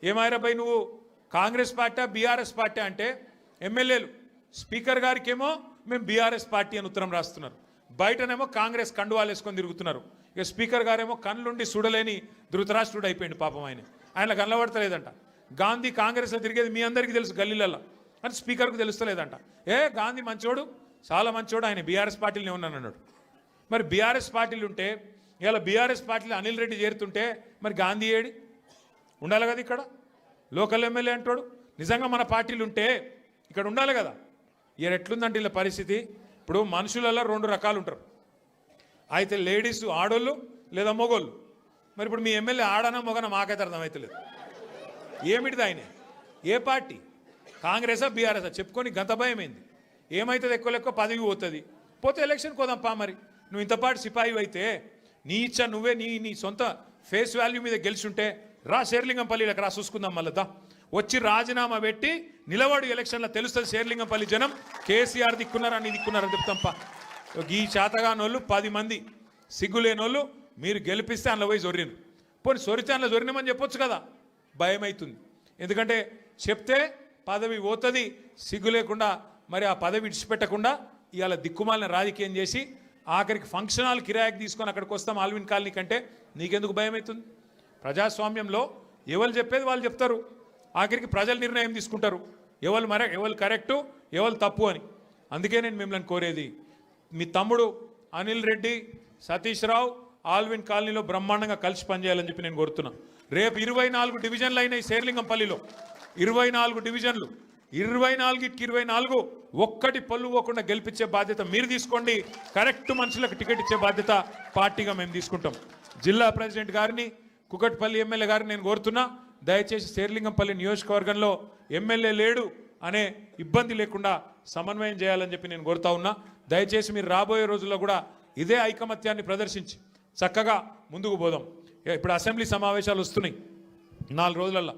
ఏమాయరాబాయ్ నువ్వు Congress party BRS party అంటే ఎమ్మెల్యేలు స్పీకర్ గారికేమో మేము బీఆర్ఎస్ పార్టీ అని ఉత్తరం రాస్తున్నారు, బయటనేమో కాంగ్రెస్ కండువాలు వేసుకొని తిరుగుతున్నారు. ఇక స్పీకర్ గారేమో కళ్ళుండి చూడలేని ధృతరాష్ట్రుడు అయిపోయింది పాపం. ఆయన కనబడతలేదంట. గాంధీ కాంగ్రెస్లో తిరిగేది మీ అందరికీ తెలుసు గల్లీలలో అని స్పీకర్కు తెలుస్తలేదంట. గాంధీ మంచోడు, చాలా మంచోడు, ఆయన బీఆర్ఎస్ పార్టీలోనే ఉన్నాను అన్నాడు. మరి బీఆర్ఎస్ పార్టీలు ఉంటే ఇలా బీఆర్ఎస్ పార్టీలో అనిల్ రెడ్డి చేరుతుంటే మరి గాంధీ ఏడి ఉండాలి కదా, ఇక్కడ లోకల్ ఎమ్మెల్యే అంటాడు. నిజంగా మన పార్టీలు ఉంటే ఇక్కడ ఉండాలి కదా. ఇక ఎట్లుందంటే ఇలా పరిస్థితి. ఇప్పుడు మనుషులలో 2 రకాలు ఉంటారు, అయితే లేడీస్ ఆడోళ్ళు లేదా మొగోళ్ళు. మరి ఇప్పుడు మీ ఎమ్మెల్యే ఆడనా మొగనా మాకైతే అర్థమవుతలేదు. ఏమిటిది ఆయన, ఏ పార్టీ, కాంగ్రెసా బీఆర్ఎసా చెప్పుకొని గంత భయమైంది. ఏమవుతుంది, ఎక్కువ పదవి పోతుంది, పోతే ఎలక్షన్ కోదాంపా. మరి నువ్వు ఇంతపాటు సిపాయి అయితే నీ ఇచ్చా నువ్వే నీ సొంత ఫేస్ వాల్యూ మీద గెలిచుంటే రా శేర్లింగంపల్లికి రా చూసుకుందాం. మళ్ళా వచ్చి రాజీనామా పెట్టి నిలబడి ఎలక్షన్లో తెలుస్తుంది శేర్లింగంపల్లి జనం కేసీఆర్ దిక్కున్నారా నీ దిక్కున్నారని చెప్తాంపా. ఈ చేతగానోళ్ళు 10 మంది సిగ్గులేనోళ్ళు మీరు గెలిపిస్తే అందులో పోయి జొర్రిను. పోనీ సొరితే అందులో జొరినామని చెప్పొచ్చు కదా, భయం అవుతుంది. ఎందుకంటే చెప్తే పదవి పోతుంది, సిగ్గు లేకుండా మరి ఆ పదవి విడిచిపెట్టకుండా ఇవాళ దిక్కుమాలిన రాజకీయం చేసి ఆఖరికి ఫంక్షన్ హాల్ కిరాయికి తీసుకొని అక్కడికి వస్తాం ఆల్విన్ కాలనీ కంటే నీకెందుకు భయం అవుతుంది? ప్రజాస్వామ్యంలో ఎవరు చెప్పేది వాళ్ళు చెప్తారు, ఆఖరికి ప్రజలు నిర్ణయం తీసుకుంటారు ఎవరు కరెక్టు ఎవరు తప్పు అని. అందుకే నేను మిమ్మల్ని కోరేది, మీ తమ్ముడు అనిల్ రెడ్డి, సతీష్ రావు ఆల్విన్ కాలనీలో బ్రహ్మాండంగా కలిసి పనిచేయాలని చెప్పి నేను కోరుతున్నా. రేపు 24 డివిజన్లు అయినాయి శేర్లింగంపల్లిలో, 24 డివిజన్లు, 24కి 24 ఒక్కటి పళ్ళు పోకుండా గెలిపించే బాధ్యత మీరు తీసుకోండి. కరెక్ట్ మనుషులకు టికెట్ ఇచ్చే బాధ్యత పార్టీగా మేము తీసుకుంటాం. జిల్లా ప్రెసిడెంట్ గారిని, కుకట్పల్లి ఎమ్మెల్యే గారిని నేను కోరుతున్నా, దయచేసి శేర్లింగంపల్లి నియోజకవర్గంలో ఎమ్మెల్యే లేడు అనే ఇబ్బంది లేకుండా సమన్వయం చేయాలని చెప్పి నేను కోరుతా ఉన్నా. దయచేసి మీరు రాబోయే రోజుల్లో కూడా ఇదే ఐకమత్యాన్ని ప్రదర్శించి చక్కగా ముందుకు పోదాం. ఇప్పుడు అసెంబ్లీ సమావేశాలు వస్తున్నాయి 4 రోజులలో.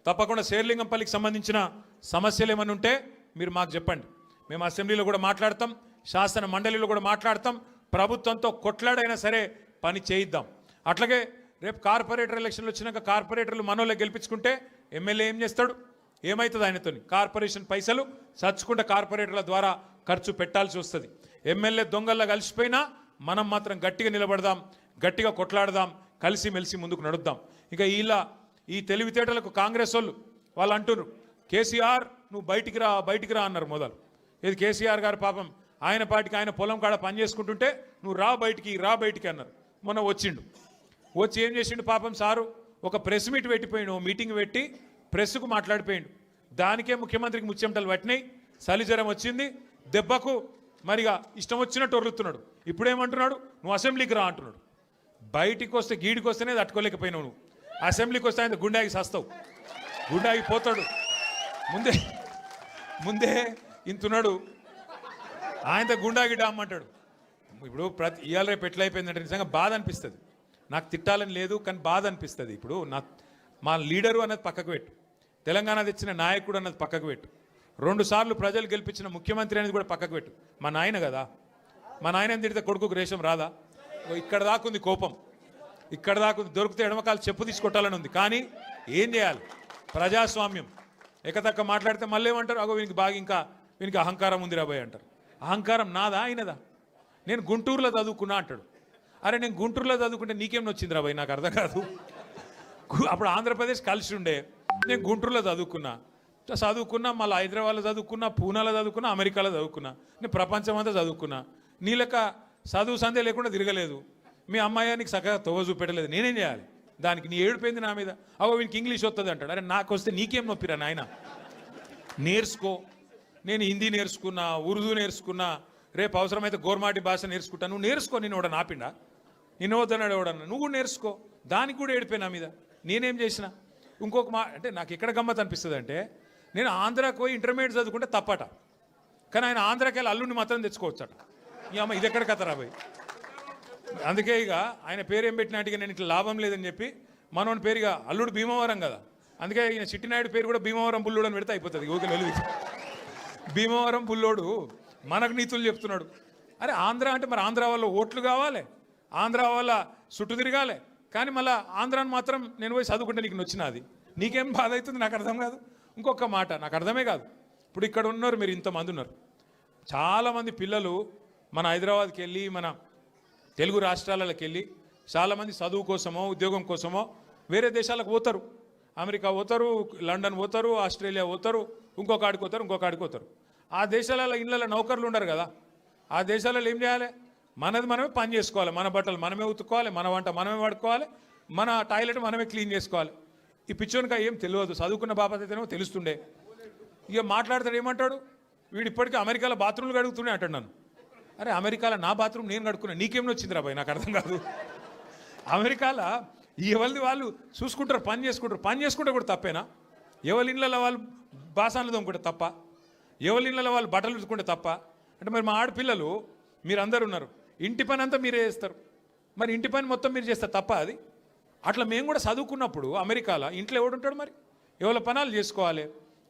తప్పకుండా శేర్లింగంపల్లికి సంబంధించిన సమస్యలు ఏమైనా ఉంటే మీరు మాకు చెప్పండి. మేము అసెంబ్లీలో కూడా మాట్లాడతాం, శాసన మండలిలో కూడా మాట్లాడతాం. ప్రభుత్వంతో కొట్లాడైనా సరే పని చేయిద్దాం. అట్లాగే రేపు కార్పొరేటర్ ఎలక్షన్లు వచ్చినాక కార్పొరేటర్లు మనోళ్ళే గెలిపించుకుంటే ఎమ్మెల్యే ఏం చేస్తాడు, ఏమవుతుంది ఆయనతో? కార్పొరేషన్ పైసలు చచ్చుకుంటే కార్పొరేటర్ల ద్వారా ఖర్చు పెట్టాల్సి వస్తుంది. ఎమ్మెల్యే దొంగల్లా కలిసిపోయినా మనం మాత్రం గట్టిగా నిలబడదాం, గట్టిగా కొట్లాడదాం, కలిసిమెలిసి ముందుకు నడుద్దాం. ఇక ఈ తెలివితేటలకు కాంగ్రెస్ వాళ్ళు అంటున్నారు, కేసీఆర్ నువ్వు బయటికి రా అన్నారు మొదలు. ఇది కేసీఆర్ గారు పాపం ఆయన పార్టీకి ఆయన పొలం కాడ పని చేసుకుంటుంటే నువ్వు రా బయటికి అన్నారు. మొన్న వచ్చి ఏం చేసిండు పాపం సారు, ఒక ప్రెస్ మీట్ పెట్టిపోయిండు, మీటింగ్ పెట్టి ప్రెస్కు మాట్లాడిపోయిండు. దానికే ముఖ్యమంత్రికి ముచ్చెమటలు పట్టినాయి, చలిజ్వరం వచ్చింది, దెబ్బకు మరిగా ఇష్టం వచ్చినట్టు ఒర్రుతున్నాడు. ఇప్పుడేమంటున్నాడు, నువ్వు అసెంబ్లీకి రా అంటున్నాడు. బయటికి వస్తే గీడికి వస్తేనే తట్టుకోలేకపోయినావు నువ్వు, అసెంబ్లీకి వస్తే ఆయన గుండాకి సస్తావు, గుండాకి పోతాడు. ముందే ఇంతున్నాడు, ఆయనతో గుండాకి డామ్మంటాడు. ఇప్పుడు ఇవాళ రేపు ఎట్లయిపోయిందంటే నిజంగా బాధ అనిపిస్తుంది. నాకు తిట్టాలని లేదు కానీ బాధ అనిపిస్తుంది. ఇప్పుడు మా లీడరు అన్నది పక్కకు పెట్టు, తెలంగాణ తెచ్చిన నాయకుడు అన్నది పక్కకు పెట్టు, 2 సార్లు ప్రజలు గెలిపించిన ముఖ్యమంత్రి అనేది కూడా పక్కకు పెట్టు. మా నాయన కదా, మా నాయన తిడితే కొడుకుకు రేషం రాదా? ఇక్కడ దాకుంది కోపం, ఇక్కడ దాకుంది. దొరికితే ఎడమకాలు చెప్పు తీసుకొట్టాలని ఉంది. కానీ ఏం చేయాలి, ప్రజాస్వామ్యం. ఎకతక్క మాట్లాడితే మళ్ళీ ఏమంటారు, అగో వీనికి అహంకారం ఉంది రాబోయ్ అంటారు. అహంకారం నాదా అయినదా? నేను గుంటూరులో చదువుకున్నా అంటాడు. అరే నేను గుంటూరులో చదువుకుంటే నీకేం వచ్చింది రాబోయ్, నాకు అర్థం కాదు. అప్పుడు ఆంధ్రప్రదేశ్ కలిసి ఉండే, నేను గుంటూరులో చదువుకున్నా, మళ్ళీ హైదరాబాద్లో చదువుకున్నా, పూనాలో చదువుకున్నా, అమెరికాలో చదువుకున్నా, నేను ప్రపంచం అంతా చదువుకున్నా. నీ లెక్క చదువు సందే లేకుండా తిరగలేదు. మీ అమ్మాయి నీకు చక్కగా తోవ చూపెట్టలేదు, నేనేం చేయాలి? దానికి నీ ఏడిపోయింది నా మీద. అగో వీనికి ఇంగ్లీష్ వస్తుంది అంటాడు. అరే నాకు వస్తే నీకేం నొప్పిరా నాయన, నేర్చుకో. నేను హిందీ నేర్చుకున్నా, ఉర్దూ నేర్చుకున్నా, రేపు అవసరమైతే గోర్మాటి భాష నేర్చుకుంటా. నువ్వు నేర్చుకో, నేను ఎవడ నాపిండా, నిన్ను వద్దన్నాడు ఎవడన్నా, నువ్వు కూడా నేర్చుకో. దానికి కూడా ఏడిపోయి నా మీద, నేనేం చేసిన? ఇంకొక అంటే నాకు ఎక్కడ గమ్మత్ అనిపిస్తుంది అంటే, నేను ఆంధ్రాకి పోయి ఇంటర్మీడియట్ చదువుకుంటే తప్పట, కానీ ఆయన ఆంధ్రాకి వెళ్ళి అల్లుడిని మాత్రం తెచ్చుకోవచ్చట. ఈ అమ్మ ఇది ఎక్కడ కథరా పోయి. అందుకే ఇక ఆయన పేరు ఏం పెట్టినట్టుగా నేను ఇట్లా లాభం లేదని చెప్పి మనోని పేరుగా అల్లుడు భీమవరం కదా, అందుకే ఈయన చిట్టినాయుడు పేరు కూడా భీమవరం బుల్లోడు అని పెడితే అయిపోతుంది. ఓకే వెలుగు భీమవరం బుల్లోడు మనకు నీతులు చెప్తున్నాడు. అరే ఆంధ్ర అంటే మరి ఆంధ్ర వాళ్ళ ఓట్లు కావాలి, ఆంధ్ర వాళ్ళ చుట్టూ తిరగాలి, కానీ మళ్ళీ ఆంధ్రాని మాత్రం నేను పోయి చదువుకుంటే నీకు నచ్చినది. నీకేం బాధ అవుతుంది నాకు అర్థం కాదు. ఇంకొక మాట నాకు అర్థమే కాదు. ఇప్పుడు ఇక్కడ ఉన్నారు మీరు, ఇంతమంది ఉన్నారు, చాలామంది పిల్లలు మన హైదరాబాద్కి వెళ్ళి మన తెలుగు రాష్ట్రాలకు వెళ్ళి చాలామంది చదువు కోసమో ఉద్యోగం కోసమో వేరే దేశాలకు పోతారు. అమెరికా పోతారు, లండన్ పోతారు, ఆస్ట్రేలియా పోతారు, ఇంకొక ఆడికి పోతారు. ఆ దేశాలలో ఇళ్ళలో నౌకర్లు ఉండరు కదా. ఆ దేశాలలో ఏం చేయాలి? మనది మనమే పని చేసుకోవాలి, మన బట్టలు మనమే ఉతుక్కోవాలి, మన వంట మనమే వాడుకోవాలి, మన టాయిలెట్ మనమే క్లీన్ చేసుకోవాలి. ఈ పిచ్చోనికా ఏం తెలియదు, చదువుకున్న బాపత అయితేనేమో తెలుస్తుండే. ఇక మాట్లాడతాడు ఏమంటాడు, వీడు ఇప్పటికీ అమెరికాలో బాత్రూమ్లు కడుగుతూనే అంటాడు నన్ను. అరే అమెరికాలో నా బాత్రూమ్ నేను కడుక్కున్నా, నీకేమో వచ్చిందిరా బాయ్, నాకు అర్థం కాదు. అమెరికాలో ఎవరిది వాళ్ళు చూసుకుంటారు, పని చేసుకుంటే కూడా తప్పేనా? ఎవరి ఇళ్ళలో వాళ్ళు బాసాన్లు తోముకుంటే తప్ప, ఎవరి ఇళ్ళలో వాళ్ళు బట్టలు ఉతుకుంటే తప్ప అంటే మరి మా ఆడపిల్లలు మీరందరూ ఉన్నారు, ఇంటి పని అంతా మీరే చేస్తారు, మరి ఇంటి పని మొత్తం మీరు చేస్తారు తప్ప అది? అట్లా మేము కూడా చదువుకున్నప్పుడు అమెరికాలో ఇంట్లో ఎవడుంటాడు మరి? ఎవరి పనాలు చేసుకోవాలి,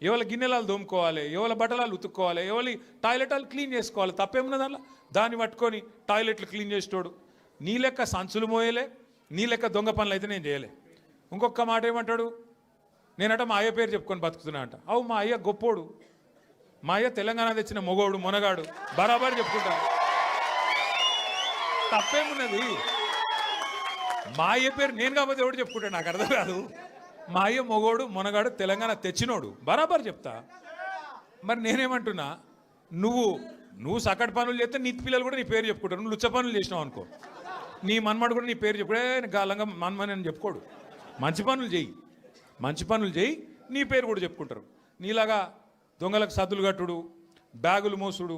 ఎవరి గిన్నెలాలు దోముకోవాలి, ఎవరి బట్టలాలు ఉతుక్కోవాలి, ఎవరి టాయిలెటాలు క్లీన్ చేసుకోవాలి, తప్పేమున్నది అలా? దాన్ని పట్టుకొని టాయిలెట్లు క్లీన్ చేసేటోడు నీ లెక్క సంచులు మోయలే, నీ లెక్క దొంగ పనులు అయితే నేను చేయలే. ఇంకొక మాట ఏమంటాడు, నేనట మా అయ్య పేరు చెప్పుకొని బతుకుతున్నా అంట. అవు మా అయ్య గొప్పోడు, మా అయ్య తెలంగాణ తెచ్చిన మొగోడు మొనగాడు బరాబర్ చెప్పుకుంటాను, తప్పేమున్నది? మా అయ్య పేరు నేను కాబట్టి ఎవడు చెప్పుకుంటాడు, నాకు అర్థం కాదు. మా అయ్య మొగోడు మొనగాడు తెలంగాణ తెచ్చినోడు బరాబర్ చెప్తా. మరి నేనేమంటున్నా, నువ్వు సకట్ పనులు చేస్తే నీ పిల్లలు కూడా నీ పేరు చెప్పుకుంటారు. నువ్వు లుచ్చ పనులు చేసినావు అనుకో, నీ మన్మడు కూడా నీ పేరు చెప్పుడే గాలంగా మన్మని అని చెప్పుకోడు. మంచి పనులు చేయి నీ పేరు కూడా చెప్పుకుంటారు. నీలాగా దొంగలకు సద్దులు కట్టుడు, బ్యాగులు మోసుడు,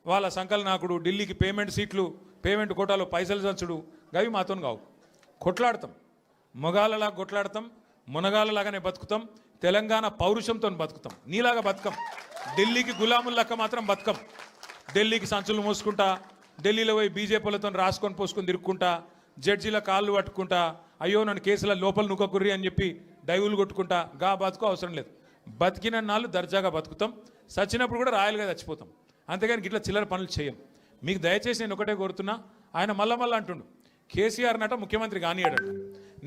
వాళ్ళ సంకల్ నాకుడు, ఢిల్లీకి పేమెంట్ సీట్లు, పేమెంట్ కోటాలో పైసలు చచ్చుడు, గవి మాతో కావు. కొట్లాడతాం, మొగాళ్ళలాగా కొట్లాడతాం, మునగాళ్ళలాగానే బతుకుతాం, తెలంగాణ పౌరుషంతో బతుకుతాం. నీలాగా బతుకం, ఢిల్లీకి గులాముల్లాక మాత్రం బతుకం. ఢిల్లీకి సంచులు మోసుకుంటా, ఢిల్లీలో పోయి బీజేపీలతో రాసుకొని పోసుకొని తిరుక్కుంటా, జడ్జీల కాళ్ళు పట్టుకుంటా, అయ్యో నన్ను కేసుల లోపల నుక్కకుర్రి అని చెప్పి డైవులు కొట్టుకుంటా, గా బతుకు అవసరం లేదు. బతికిన నాళ్ళు దర్జాగా బతుకుతాం, చచ్చినప్పుడు కూడా రాయలుగా చచ్చిపోతాం. అంతేగాని ఇట్లా చిల్లర పనులు చేయం. మీకు దయచేసి నేను ఒకటే కోరుతున్నా, ఆయన మళ్ళా అంటుండు కేసీఆర్ నట ముఖ్యమంత్రి కానియాడట.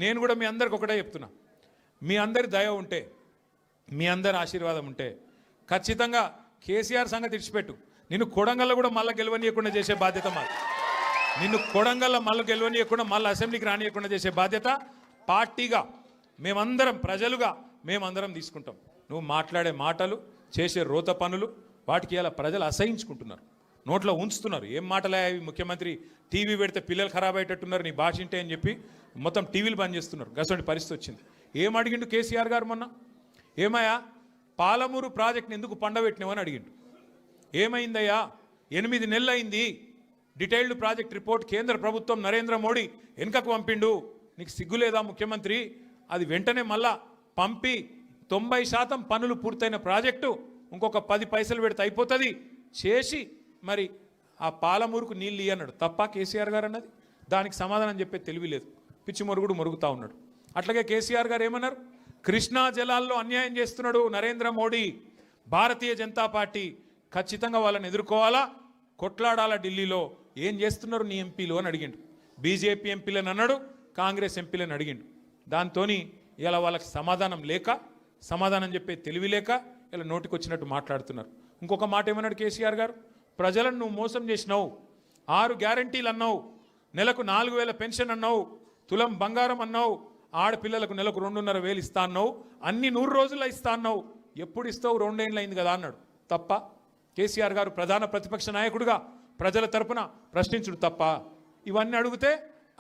నేను కూడా మీ అందరికి ఒకటే చెప్తున్నా, మీ అందరి దయ ఉంటే, మీ అందరి ఆశీర్వాదం ఉంటే ఖచ్చితంగా కేసీఆర్ సంగతి ఇడిచిపెట్టు, నిన్ను కొడంగల్లో కూడా మళ్ళీ గెలవనీయకుండా చేసే బాధ్యత మాది. నిన్ను కొడంగల్లో మళ్ళీ గెలవనీయకుండా మళ్ళీ అసెంబ్లీకి రానియకుండా చేసే బాధ్యత పార్టీగా మేమందరం, ప్రజలుగా మేమందరం తీసుకుంటాం. నువ్వు మాట్లాడే మాటలు, చేసే రోత పనులు, వాటికి ఇలా ప్రజలు అసహించుకుంటున్నారు, నోట్లో ఉంచుతున్నారు. ఏం మాటలే అవి, ముఖ్యమంత్రి టీవీ పెడితే పిల్లలు ఖరాబ్ అయ్యేటట్టున్నారు నీ భాష ఇంటే అని చెప్పి మొత్తం టీవీలు బంద్ చేస్తున్నారు. గసంటి పరిస్థితి వచ్చింది. ఏం అడిగిండు కేసీఆర్ గారు మొన్న? ఏమయ్యా పాలమూరు ప్రాజెక్ట్ని ఎందుకు పండబెట్టినావని అడిగిండు. ఏమైందయ్యా, 8 నెలలు అయింది, డీటెయిల్డ్ ప్రాజెక్ట్ రిపోర్ట్ కేంద్ర ప్రభుత్వం నరేంద్ర మోడీ వెనుకకు పంపిండు, నీకు సిగ్గులేదా ముఖ్యమంత్రి? అది వెంటనే మళ్ళా పంపి 90% పనులు పూర్తయిన ప్రాజెక్టు ఇంకొక 10 పైసలు పెడితే అయిపోతుంది చేసి మరి ఆ పాలమూరుకు నీళ్ళు అన్నాడు. తప్ప కేసీఆర్ గారు అన్నది? దానికి సమాధానం చెప్పే తెలివి లేదు, పిచ్చి మొరుగుడు మొరుగుతూ ఉన్నాడు. అట్లాగే కేసీఆర్ గారు ఏమన్నారు, కృష్ణా జలాల్లో అన్యాయం చేస్తున్నాడు నరేంద్ర మోడీ, భారతీయ జనతా పార్టీ ఖచ్చితంగా వాళ్ళని ఎదుర్కోవాలా, కొట్లాడాలా, ఢిల్లీలో ఏం చేస్తున్నారు నీ ఎంపీలు అని అడిగిండు. బీజేపీ ఎంపీలను అన్నాడు, కాంగ్రెస్ ఎంపీలను అడిగిండు. దాంతో ఇలా వాళ్ళకి సమాధానం చెప్పే తెలివి లేక ఇలా నోటికి వచ్చినట్టు మాట్లాడుతున్నారు. ఇంకొక మాట ఏమన్నాడు కేసీఆర్ గారు, ప్రజలను నువ్వు మోసం చేసినావు, 6 గ్యారంటీలు అన్నావు, నెలకు 4,000 పెన్షన్ అన్నావు, తులం బంగారం అన్నావు, ఆడపిల్లలకు నెలకు 2,500 ఇస్తా అన్నావు, అన్ని 100 రోజుల్లో ఇస్తా అన్నావు, ఎప్పుడు ఇస్తావు? 2 ఏళ్ళు అయింది కదా అన్నాడు. తప్ప కేసీఆర్ గారు ప్రధాన ప్రతిపక్ష నాయకుడిగా ప్రజల తరపున ప్రశ్నించుడు తప్ప? ఇవన్నీ అడిగితే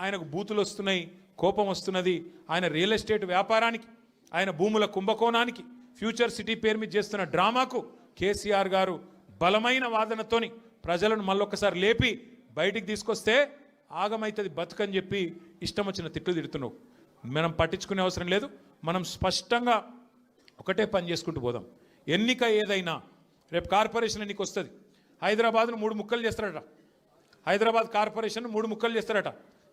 ఆయనకు బూతులు వస్తున్నాయి, కోపం వస్తున్నది. ఆయన రియల్ ఎస్టేట్ వ్యాపారానికి, ఆయన భూముల కుంభకోణానికి, ఫ్యూచర్ సిటీ పేరు మీద చేస్తున్న డ్రామాకు కేసీఆర్ గారు బలమైన వాదనతోని ప్రజలను మళ్ళొక్కసారి లేపి బయటికి తీసుకొస్తే ఆగమైతుంది బతుకని చెప్పి ఇష్టం వచ్చిన తిట్లు తిడుతున్నావు. మనం పట్టించుకునే అవసరం లేదు. మనం స్పష్టంగా ఒకటే పని చేసుకుంటూ పోదాం. ఎన్నిక ఏదైనా రేపు కార్పొరేషన్ ఎన్నిక వస్తుంది. హైదరాబాద్ను 3 ముక్కలు చేస్తారట. హైదరాబాద్ కార్పొరేషన్ 3 ముక్కలు చేస్తారట.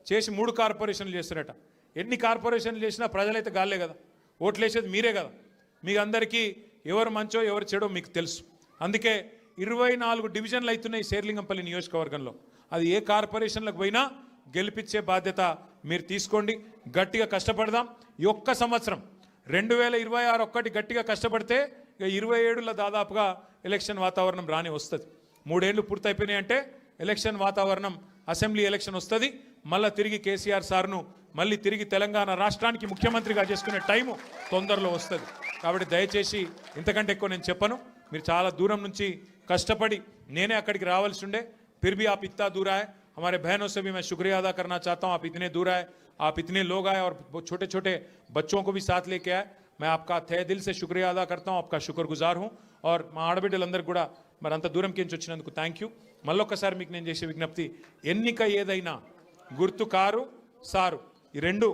చేసి 3 కార్పొరేషన్లు చేస్తారట. ఎన్ని కార్పొరేషన్లు చేసినా ప్రజలైతే గాలే కదా, ఓట్లు వేసేది మీరే కదా. మీకు అందరికీ ఎవరు మంచో ఎవరు చెడో మీకు తెలుసు. అందుకే 24 డివిజన్లు అవుతున్నాయి శేర్లింగంపల్లి నియోజకవర్గంలో. అది ఏ కార్పొరేషన్లకు పోయినా గెలిపించే బాధ్యత మీరు తీసుకోండి. గట్టిగా కష్టపడదాం. ఈ ఒక్క సంవత్సరం 2026 ఒక్కటి గట్టిగా కష్టపడితే ఇక 27లో దాదాపుగా ఎలక్షన్ వాతావరణం రాని వస్తుంది. 3 ఏళ్ళు పూర్తయిపోయినాయి అంటే ఎలక్షన్ వాతావరణం, అసెంబ్లీ ఎలక్షన్ వస్తుంది. మళ్ళీ తిరిగి కేసీఆర్ సార్ను మళ్ళీ తిరిగి తెలంగాణ రాష్ట్రానికి ముఖ్యమంత్రిగా చేసుకునే టైము తొందరలో వస్తుంది. కాబట్టి దయచేసి ఇంతకంటే ఎక్కువ నేను చెప్పను. మీరు చాలా దూరం నుంచి కష్టపడి నేనే అక్కడికి రావాల్సి ఉండే, फिर भी आप इतना दूर आए. हमारे बहनों से भी मैं शुक्रिया अदा करना चाहता हूँ. आप इतने दूर आए, आप इतने लोग आए और छोटे छोटे बच्चों को भी साथ लेके आए. मैं आपका तहे दिल से शुक्रिया अदा करता हूँ, आपका शुक्रगुजार हूँ. और మా ఆడబిడ్డలందరూ కూడా మరి అంత దూరంకి నుంచి వచ్చినందుకు థ్యాంక్ యూ. మళ్ళొక్కసారి మీకు నేను చేసే విజ్ఞప్తి, ఎన్నిక ఏదైనా గుర్తు కారు సారు, ఈ రెండు